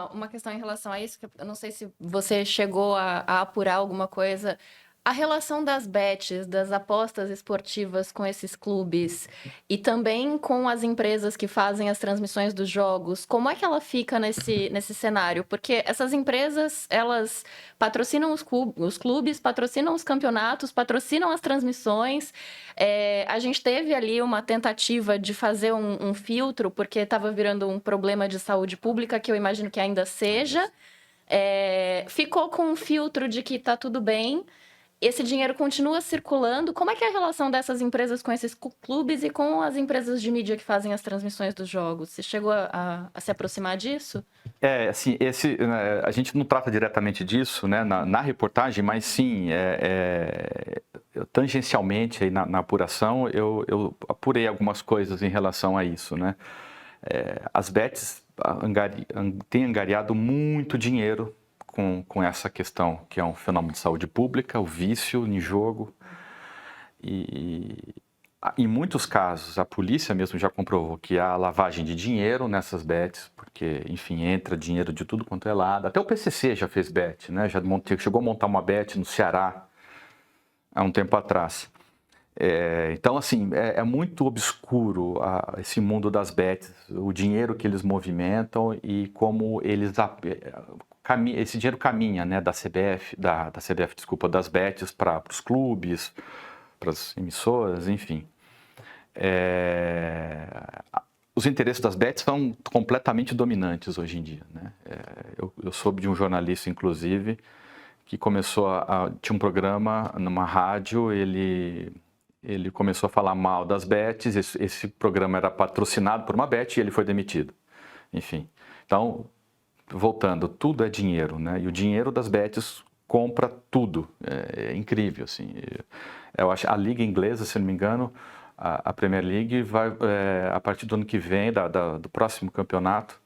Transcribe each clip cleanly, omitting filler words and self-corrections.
uma questão em relação a isso, que eu não sei se você chegou a apurar alguma coisa. A relação das bets, das apostas esportivas com esses clubes e também com as empresas que fazem as transmissões dos jogos, como é que ela fica nesse cenário? Porque essas empresas, elas patrocinam os clubes, patrocinam os campeonatos, patrocinam as transmissões. A gente teve ali uma tentativa de fazer um filtro, porque estava virando um problema de saúde pública, que eu imagino que ainda seja. Ficou com um filtro de que está tudo bem. Esse dinheiro continua circulando. Como é que é a relação dessas empresas com esses clubes e com as empresas de mídia que fazem as transmissões dos jogos? Você chegou a se aproximar disso? Assim, a gente não trata diretamente disso, né, na reportagem, mas sim, tangencialmente aí na apuração, eu apurei algumas coisas em relação a isso, né? As bets têm angariado muito dinheiro com essa questão, que é um fenômeno de saúde pública, o vício em jogo. E em muitos casos, a polícia mesmo já comprovou que há lavagem de dinheiro nessas bets, porque, enfim, entra dinheiro de tudo quanto é lado. Até o PCC já fez bet, né? Chegou a montar uma bet no Ceará há um tempo atrás. Então, assim, é muito obscuro esse mundo das bets, o dinheiro que eles movimentam e como esse dinheiro caminha, né, da CBF, desculpa, das bets para os clubes, para as emissoras, enfim. Os interesses das bets são completamente dominantes hoje em dia, né? Eu soube de um jornalista, inclusive, que tinha um programa numa rádio, ele começou a falar mal das bets, esse programa era patrocinado por uma bet e ele foi demitido. Enfim, então, voltando, tudo é dinheiro, né? E o dinheiro das bets compra tudo. É incrível, assim. Eu acho a liga inglesa, se não me engano, a Premier League vai, a partir do ano que vem, do próximo campeonato,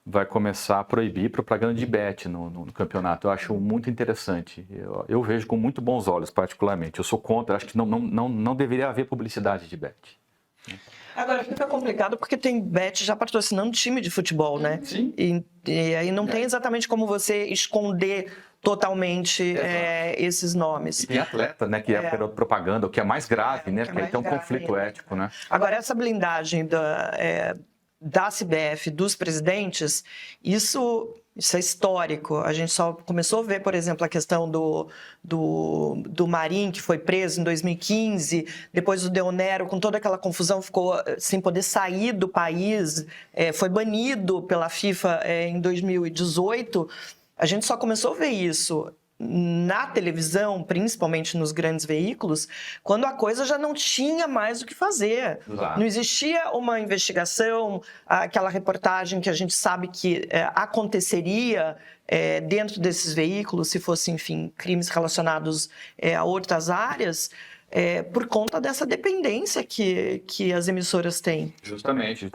vai começar a proibir propaganda de bet no campeonato. Eu acho muito interessante. Eu vejo com muito bons olhos, particularmente. Eu sou contra, acho que não deveria haver publicidade de bet. Agora, fica complicado porque tem bet já patrocinando time de futebol, né? Sim. E aí não tem exatamente como você esconder totalmente esses nomes. E tem atleta, né, que é propaganda, o que é mais grave, né? Porque aí tem um conflito ético, né? Agora, essa blindagem da CBF, dos presidentes, isso é histórico. A gente só começou a ver, por exemplo, a questão do Marinho, que foi preso em 2015, depois o Del Nero, com toda aquela confusão, ficou sem poder sair do país, foi banido pela FIFA em 2018. A gente só começou a ver isso na televisão, principalmente nos grandes veículos, quando a coisa já não tinha mais o que fazer. Exato. Não existia uma investigação, aquela reportagem que a gente sabe que aconteceria dentro desses veículos, se fossem, enfim, crimes relacionados a outras áreas, por conta dessa dependência que as emissoras têm. Justamente.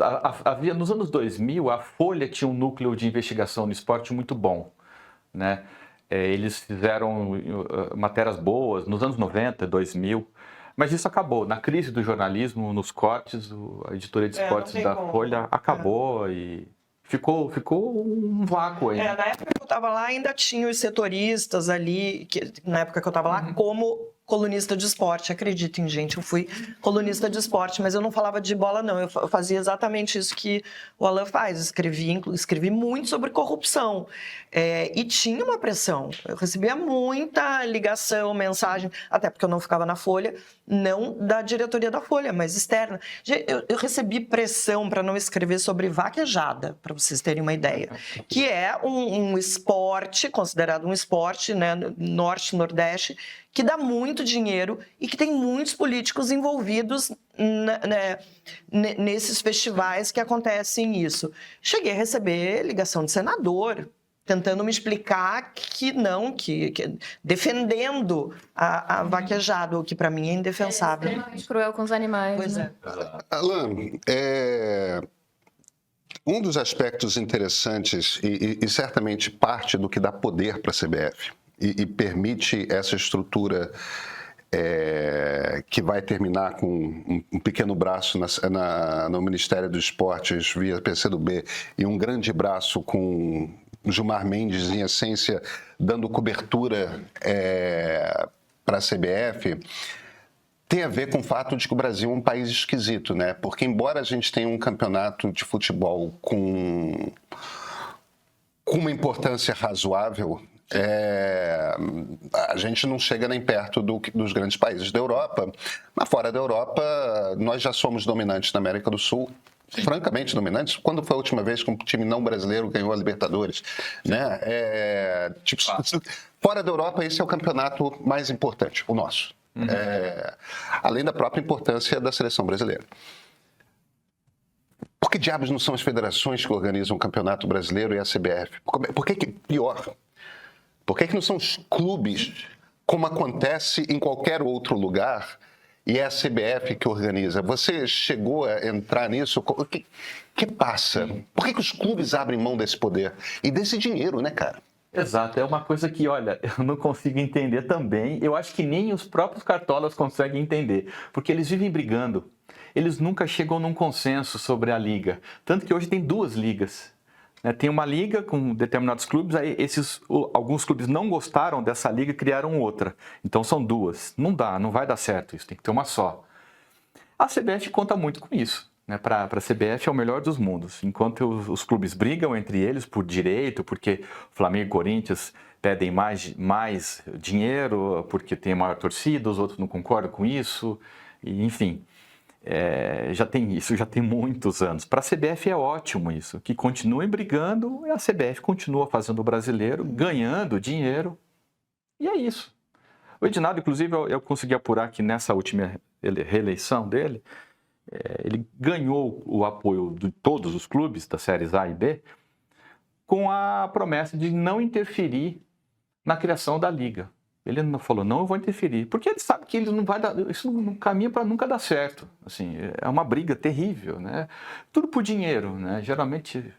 Nos anos 2000, a Folha tinha um núcleo de investigação no esporte muito bom, né? Eles fizeram matérias boas nos anos 90, 2000, mas isso acabou. Na crise do jornalismo, nos cortes, a editoria de esportes da Folha acabou e ficou um vácuo aí. Na época que eu estava lá, ainda tinha os setoristas ali, na época que eu estava lá, como colunista de esporte, acreditem, gente, eu fui colunista de esporte, mas eu não falava de bola, não, eu fazia exatamente isso que o Alan faz, escrevi muito sobre corrupção, e tinha uma pressão, eu recebia muita ligação, mensagem, até porque eu não ficava na Folha, não da diretoria da Folha, mas externa. Eu recebi pressão para não escrever sobre vaquejada, para vocês terem uma ideia, que é um esporte, considerado um esporte, né, norte, nordeste, que dá muito dinheiro e que tem muitos políticos envolvidos nesses festivais que acontecem isso. Cheguei a receber ligação de senador, tentando me explicar que defendendo a vaquejada, o que para mim é indefensável. É extremamente cruel com os animais. Pois né? Alan, um dos aspectos interessantes e certamente parte do que dá poder para a CBF e permite essa estrutura que vai terminar com um pequeno braço no Ministério dos Esportes via PCdoB e um grande braço com Gilmar Mendes, em essência, dando cobertura para a CBF, tem a ver com o fato de que o Brasil é um país esquisito, né? Porque embora a gente tenha um campeonato de futebol com uma importância razoável, a gente não chega nem perto dos grandes países da Europa, mas fora da Europa nós já somos dominantes na América do Sul, francamente dominantes. Quando foi a última vez que um time não brasileiro ganhou a Libertadores? Né? Fora da Europa, esse é o campeonato mais importante, o nosso. Além da própria importância da seleção brasileira. Por que diabos não são as federações que organizam o Campeonato Brasileiro e a CBF? Por que pior? Por que não são os clubes, como acontece em qualquer outro lugar, e é a CBF que organiza? Você chegou a entrar nisso? O que passa? Por que os clubes abrem mão desse poder? E desse dinheiro, né, cara? Exato, é uma coisa que, olha, eu não consigo entender também. Eu acho que nem os próprios cartolas conseguem entender, porque eles vivem brigando. Eles nunca chegam num consenso sobre a liga. Tanto que hoje tem 2 ligas. Tem uma liga com determinados clubes, aí alguns clubes não gostaram dessa liga e criaram outra. Então são 2. Não dá, não vai dar certo isso, tem que ter uma só. A CBF conta muito com isso. Para a CBF é o melhor dos mundos. Enquanto os clubes brigam entre eles por direito, porque Flamengo e Corinthians pedem mais dinheiro, porque tem maior torcida, os outros não concordam com isso, e, enfim, já tem muitos anos. Para a CBF é ótimo isso, que continuem brigando e a CBF continua fazendo o brasileiro, ganhando dinheiro, e é isso. O Edinaldo, inclusive, eu consegui apurar que nessa última reeleição dele, ele ganhou o apoio de todos os clubes das séries A e B com a promessa de não interferir na criação da liga. Ele não falou, não, eu vou interferir, porque ele sabe que ele não vai dar, isso não caminha para nunca dar certo. Assim, é uma briga terrível, né? Tudo por dinheiro, né? Geralmente,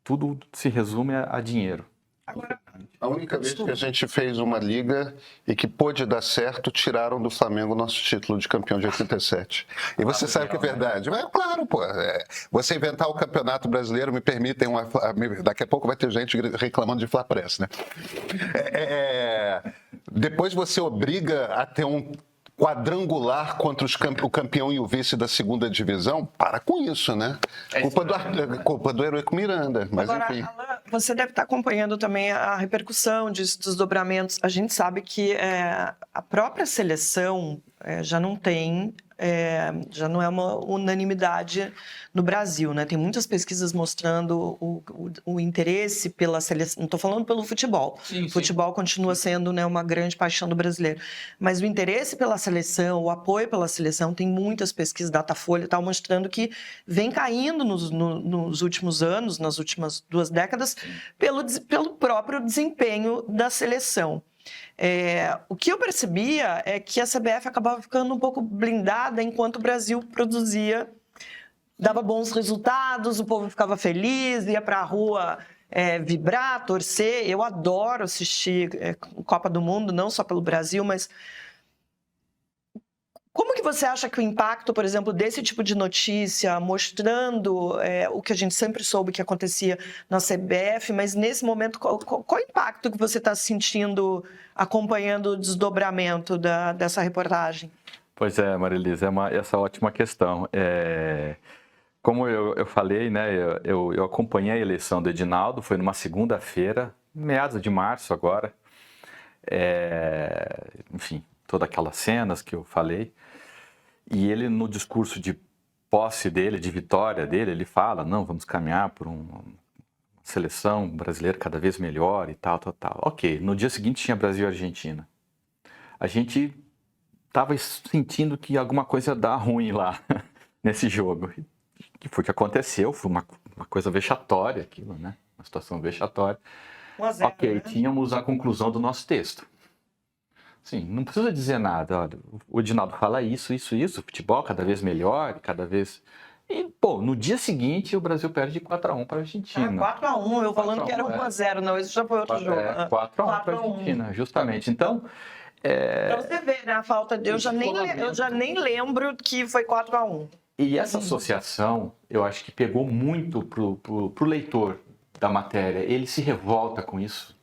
tudo se resume a dinheiro. Agora, a única vez que a gente fez uma liga e que pôde dar certo, tiraram do Flamengo o nosso título de campeão de 87. E você sabe que é verdade. Mas, claro, pô. Você inventar o Campeonato Brasileiro, me permitem daqui a pouco vai ter gente reclamando de Fla-Press, né? Depois você obriga a ter um quadrangular contra o campeão e o vice da segunda divisão, para com isso, né? Culpa do Eurico Miranda, mas agora, enfim. Alan, você deve estar acompanhando também a repercussão dos desdobramentos. A gente sabe que a própria seleção já não é uma unanimidade no Brasil, né? Tem muitas pesquisas mostrando o interesse pela seleção. Não estou falando pelo futebol. Sim, o futebol continua sendo, né, uma grande paixão do brasileiro. Mas o interesse pela seleção, o apoio pela seleção, tem muitas pesquisas, Datafolha e tal, mostrando que vem caindo nos últimos anos, nas últimas 2 décadas, pelo próprio desempenho da seleção. O que eu percebia é que a CBF acabava ficando um pouco blindada enquanto o Brasil dava bons resultados, o povo ficava feliz, ia para a rua vibrar, torcer. Eu adoro assistir Copa do Mundo, não só pelo Brasil, mas como que você acha que o impacto, por exemplo, desse tipo de notícia, mostrando o que a gente sempre soube que acontecia na CBF, mas nesse momento, qual o impacto que você está sentindo acompanhando o desdobramento dessa reportagem? Pois é, Marilisa, essa é uma ótima questão. Como eu falei, né, eu acompanhei a eleição do Edinaldo, foi numa segunda-feira, meados de março agora. Enfim, todas aquelas cenas que eu falei. E ele, no discurso de posse dele, de vitória dele, ele fala, não, vamos caminhar por uma seleção brasileira cada vez melhor e tal. Ok, no dia seguinte tinha Brasil e Argentina. A gente estava sentindo que alguma coisa ia dar ruim lá, nesse jogo. Que foi o que aconteceu, foi uma coisa vexatória aquilo, né? Uma situação vexatória. 1-0, ok, né? Tínhamos a conclusão do nosso texto. Sim, não precisa dizer nada. Olha, o Edinaldo fala isso, futebol cada vez melhor, cada vez... E, pô, no dia seguinte o Brasil perde de 4-1 para a Argentina. 4-1, eu falando que era 1-0, não, isso já foi outro jogo. 4-1 para a Argentina, justamente. Então... Pra você ver, né, a falta de... Eu já nem lembro que foi 4-1. E essa associação, eu acho que pegou muito pro leitor da matéria, ele se revolta com isso.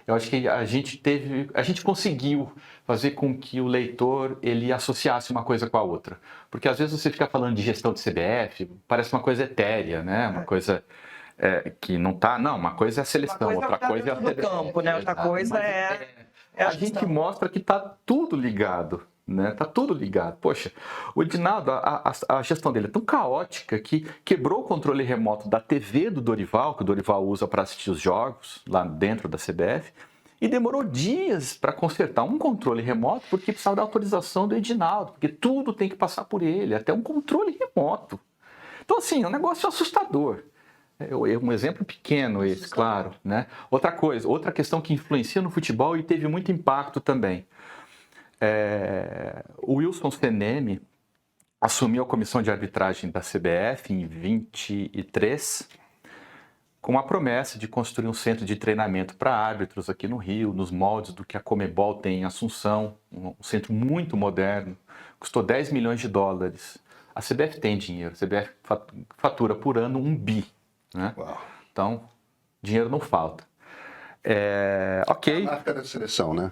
Eu acho que a gente conseguiu fazer com que o leitor ele associasse uma coisa com a outra. Porque às vezes você fica falando de gestão de CBF, parece uma coisa etérea, né? Uma coisa que não tá... Não, uma coisa é a seleção, outra coisa é a do campo, né? Outra coisa a gente mostra que tá tudo ligado. Né? Tá tudo ligado. Poxa, o Edinaldo, a gestão dele é tão caótica que quebrou o controle remoto da TV do Dorival, que o Dorival usa para assistir os jogos lá dentro da CBF, e demorou dias para consertar um controle remoto porque precisava da autorização do Edinaldo, porque tudo tem que passar por ele, até um controle remoto. Então, assim, é um negócio assustador. É um exemplo pequeno esse, claro. Né? Outra coisa, outra questão que influencia no futebol e teve muito impacto também. O Wilson Cenemi assumiu a comissão de arbitragem da CBF em 23, com a promessa de construir um centro de treinamento para árbitros aqui no Rio, nos moldes do que a Conmebol tem em Assunção, um centro muito moderno, custou 10 milhões de dólares. A CBF tem dinheiro, a CBF fatura por ano 1 bi. Né? Então, dinheiro não falta. Ok. A marca da seleção, né?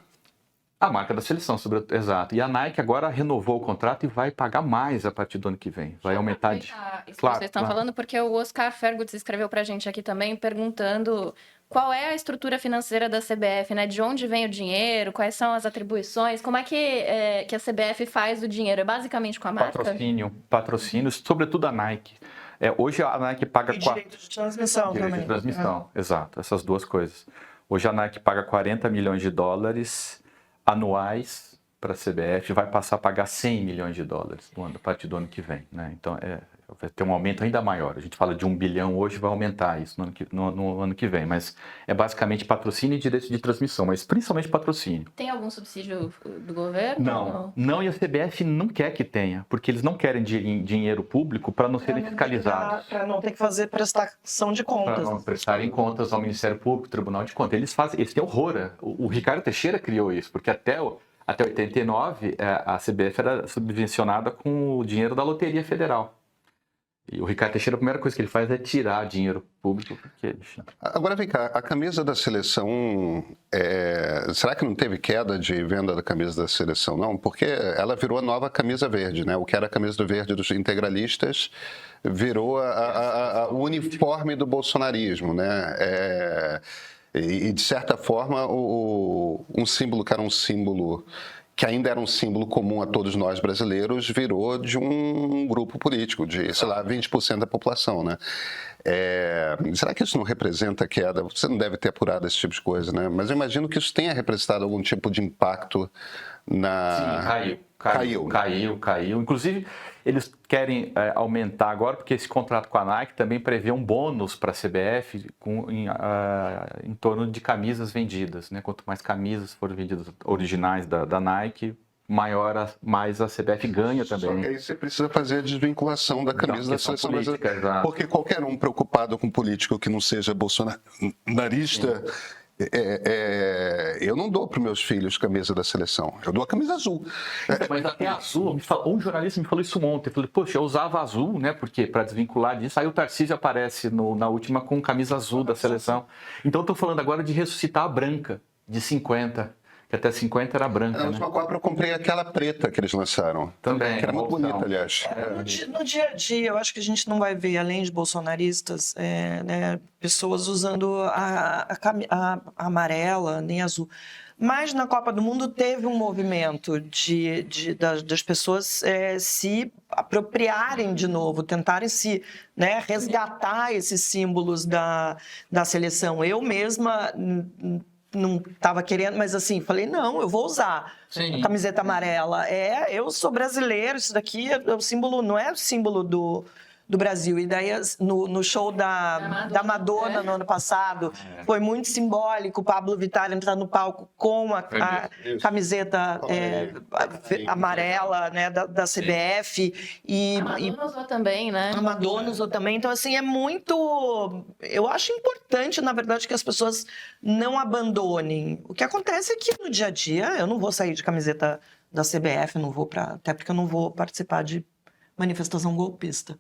A marca da seleção, exato. E a Nike agora renovou o contrato e vai pagar mais a partir do ano que vem. Vai aumentar de... Isso que vocês estão falando, porque o Oscar Fergutz escreveu pra gente aqui também, perguntando qual é a estrutura financeira da CBF, né? De onde vem o dinheiro, quais são as atribuições, como é que a CBF faz o dinheiro? É basicamente com a marca? Patrocínio, sobretudo a Nike. Hoje a Nike paga... E direito de transmissão também. Direito de transmissão, exato. Essas duas coisas. Hoje a Nike paga 40 milhões de dólares anuais para a CBF, vai passar a pagar 100 milhões de dólares a partir do ano que vem. Né? Então, vai ter um aumento ainda maior. A gente fala de 1 bilhão hoje, vai aumentar isso no ano que vem. Mas é basicamente patrocínio e direito de transmissão, mas principalmente patrocínio. Tem algum subsídio do governo? Não, e a CBF não quer que tenha, porque eles não querem dinheiro público para não serem fiscalizados. Para não ter que fazer prestação de contas. Para não prestarem contas ao Ministério Público, Tribunal de Contas. Eles têm horror. O Ricardo Teixeira criou isso, porque até 89 a CBF era subvencionada com o dinheiro da Loteria Federal. E o Ricardo Teixeira, a primeira coisa que ele faz é tirar dinheiro público. Porque, enfim. Agora vem cá, a camisa da seleção, será que não teve queda de venda da camisa da seleção? Não, porque ela virou a nova camisa verde, né? O que era a camisa verde dos integralistas virou o uniforme do bolsonarismo, né? E de certa forma, um símbolo que era um símbolo... que ainda era um símbolo comum a todos nós brasileiros, virou de um grupo político, de, sei lá, 20% da população, né? Será que isso não representa queda? Você não deve ter apurado esse tipo de coisa, né? Mas eu imagino que isso tenha representado algum tipo de impacto na... Sim, caiu. Inclusive, eles querem aumentar agora, porque esse contrato com a Nike também prevê um bônus para a CBF em torno de camisas vendidas. Né? Quanto mais camisas forem vendidas originais da Nike, mais a CBF ganha também. Só que aí você precisa fazer a desvinculação da camisa da seleção brasileira. Porque qualquer um preocupado com político que não seja bolsonarista... eu não dou para os meus filhos camisa da seleção, eu dou a camisa azul. Mas até azul, um jornalista me falou isso ontem, eu falei, poxa, eu usava azul, né, porque para desvincular disso, aí o Tarcísio aparece na última com camisa azul da seleção. Então eu estou falando agora de ressuscitar a branca, de 50, que até 50 era branca. Na última Copa eu comprei aquela preta que eles lançaram. Também. Que era muito bonita, aliás. No dia a dia, eu acho que a gente não vai ver, além de bolsonaristas, né, pessoas usando a amarela, nem azul. Mas na Copa do Mundo teve um movimento das pessoas se apropriarem de novo, tentarem resgatar esses símbolos da seleção. Eu mesma não estava querendo, mas assim, falei, não, eu vou usar a camiseta amarela. Eu sou brasileiro, isso daqui é o símbolo, não é o símbolo do Brasil. E daí, no show da Madonna no ano passado, foi muito simbólico o Pablo Vittar entrar no palco com a camiseta amarela, né, da CBF. A Madonna usou também, né? A Madonna usou também. Então, assim, é muito... Eu acho importante, na verdade, que as pessoas não abandonem. O que acontece é que, no dia a dia, eu não vou sair de camiseta da CBF, até porque eu não vou participar de manifestação golpista.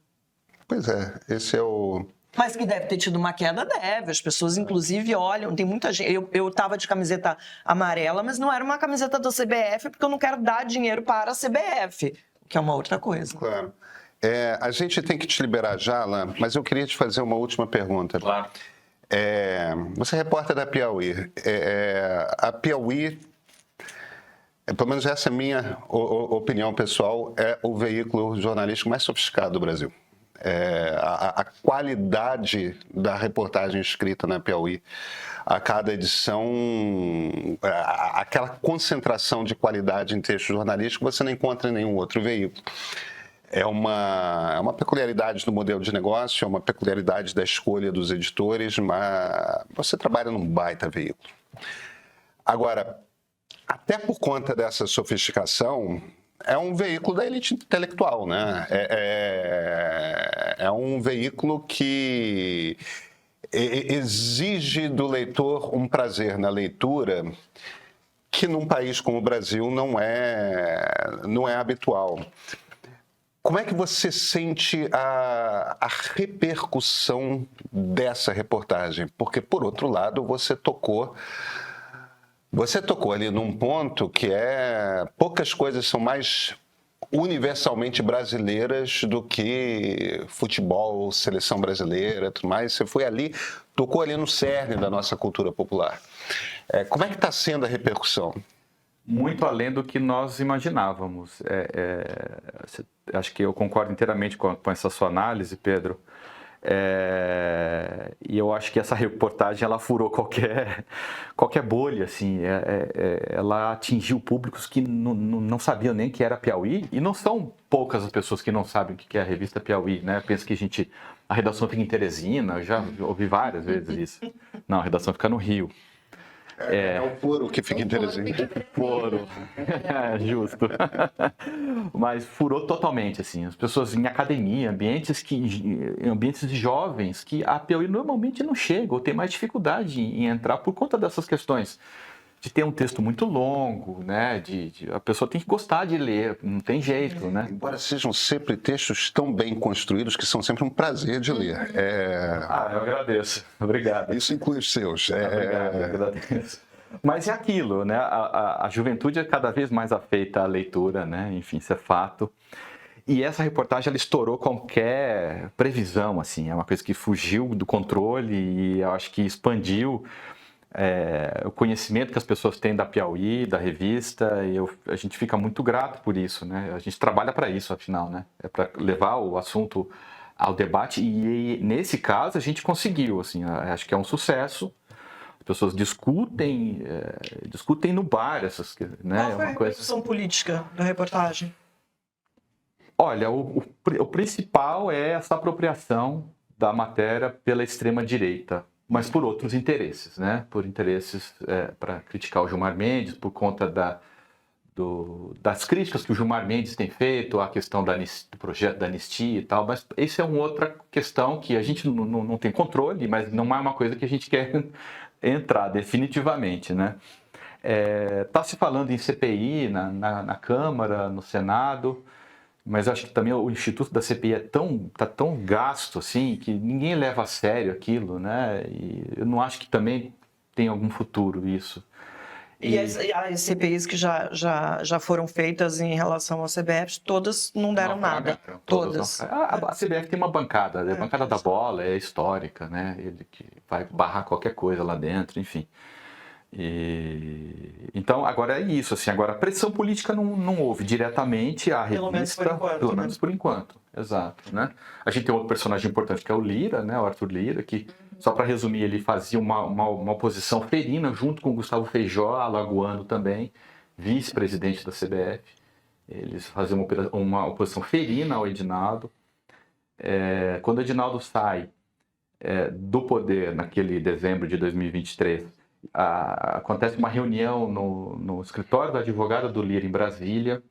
Pois é, esse é o Mas que deve ter tido uma queda, deve. As pessoas, inclusive, olham. Tem muita gente. Eu tava de camiseta amarela, mas não era uma camiseta da CBF, porque eu não quero dar dinheiro para a CBF, que é uma outra coisa. Claro. A gente tem que te liberar já, Alan, mas eu queria te fazer uma última pergunta. Claro. Você é repórter da Piauí. A Piauí, pelo menos essa é a minha opinião pessoal, é o veículo jornalístico mais sofisticado do Brasil. A qualidade da reportagem escrita na Piauí, a cada edição, aquela concentração de qualidade em texto jornalístico você não encontra em nenhum outro veículo. É uma peculiaridade do modelo de negócio, é uma peculiaridade da escolha dos editores, mas você trabalha num baita veículo. Agora, até por conta dessa sofisticação, é um veículo da elite intelectual, né? É um veículo que exige do leitor um prazer na leitura que num país como o Brasil não é habitual. Como é que você sente a repercussão dessa reportagem? Porque, por outro lado, você tocou ali num ponto que poucas coisas são mais universalmente brasileiras do que futebol, seleção brasileira, tudo mais. Você tocou ali no cerne da nossa cultura popular. Como é que está sendo a repercussão? Muito além do que nós imaginávamos. Acho que eu concordo inteiramente com essa sua análise, Pedro. E eu acho que essa reportagem ela furou qualquer bolha, assim. Ela atingiu públicos que não sabiam nem que era Piauí, e não são poucas as pessoas que não sabem o que é a revista Piauí, né? Penso que a redação fica em Teresina, eu já ouvi várias vezes isso. Não, a redação fica no Rio. É o foro que fica em Teresina. Foro. Justo. Mas furou totalmente, assim. As pessoas em academia, ambientes de jovens que a Piauí normalmente não chega, ou tem mais dificuldade em entrar por conta dessas questões. De ter um texto muito longo, né? A pessoa tem que gostar de ler, não tem jeito, né? Embora sejam sempre textos tão bem construídos que são sempre um prazer de ler. Eu agradeço. Obrigado. Isso inclui os seus. Obrigado, eu agradeço. Mas é aquilo, né? A juventude é cada vez mais afeita à leitura, né? Enfim, isso é fato. E essa reportagem, ela estourou qualquer previsão, assim. É uma coisa que fugiu do controle e eu acho que expandiu o conhecimento que as pessoas têm da Piauí, da revista, e a gente fica muito grato por isso, né? A gente trabalha para isso, afinal, né? É para levar o assunto ao debate, e nesse caso a gente conseguiu, assim, acho que é um sucesso. As pessoas discutem no bar essas, né? Qual foi a repercussão política da reportagem? Olha, o principal é essa apropriação da matéria pela extrema-direita, mas por outros interesses, né? Por interesses para criticar o Gilmar Mendes, por conta das críticas que o Gilmar Mendes tem feito, a questão do projeto da anistia e tal, mas isso é uma outra questão que a gente não tem controle, mas não é uma coisa que a gente quer entrar definitivamente, né? Tá se falando em CPI na Câmara, no Senado, mas acho que também o Instituto da CPI está tão gasto assim que ninguém leva a sério aquilo, né? E eu não acho que também tem algum futuro isso. E as CPIs que já foram feitas em relação ao CBF, todas não deram nada. Todas. A CBF tem uma bancada, a bancada da bola é histórica, né? Ele que vai barrar qualquer coisa lá dentro, enfim. Então, agora é isso, assim, agora a pressão política não houve diretamente à revista, pelo menos por enquanto, exato, né? A gente tem outro personagem importante que é o Lira, né, o Arthur Lira, que, só para resumir, ele fazia uma oposição ferina junto com o Gustavo Feijó, alagoano também, vice-presidente da CBF. Eles faziam uma oposição ferina ao Edinaldo. Quando o Edinaldo sai do poder, naquele dezembro de 2023, acontece uma reunião no escritório do advogado do Lira em Brasília,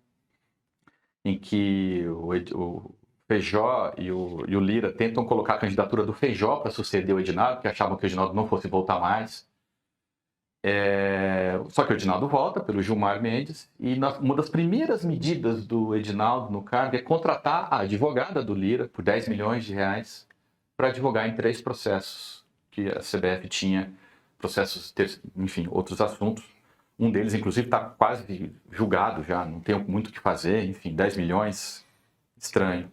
em que o Feijó e o Lira tentam colocar a candidatura do Feijó para suceder o Edinaldo, porque achavam que o Edinaldo não fosse voltar mais. Só que o Edinaldo volta pelo Gilmar Mendes, e uma das primeiras medidas do Edinaldo no cargo é contratar a advogada do Lira por 10 milhões de reais, para advogar em 3 processos que a CBF tinha, processos, enfim, outros assuntos. Um deles, inclusive, está quase julgado já, não tem muito o que fazer, enfim, 10 milhões, estranho.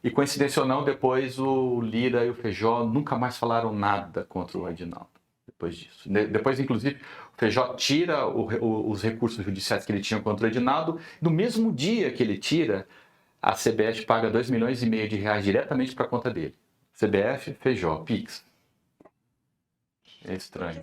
E coincidência ou não, depois o Lira e o Feijó nunca mais falaram nada contra o Edinaldo, depois disso. Depois, inclusive, o Feijó tira os recursos judiciais que ele tinha contra o Edinaldo. No mesmo dia que ele tira, a CBF paga 2,5 milhões de reais diretamente para a conta dele. CBF, Feijó, Pix. É estranho.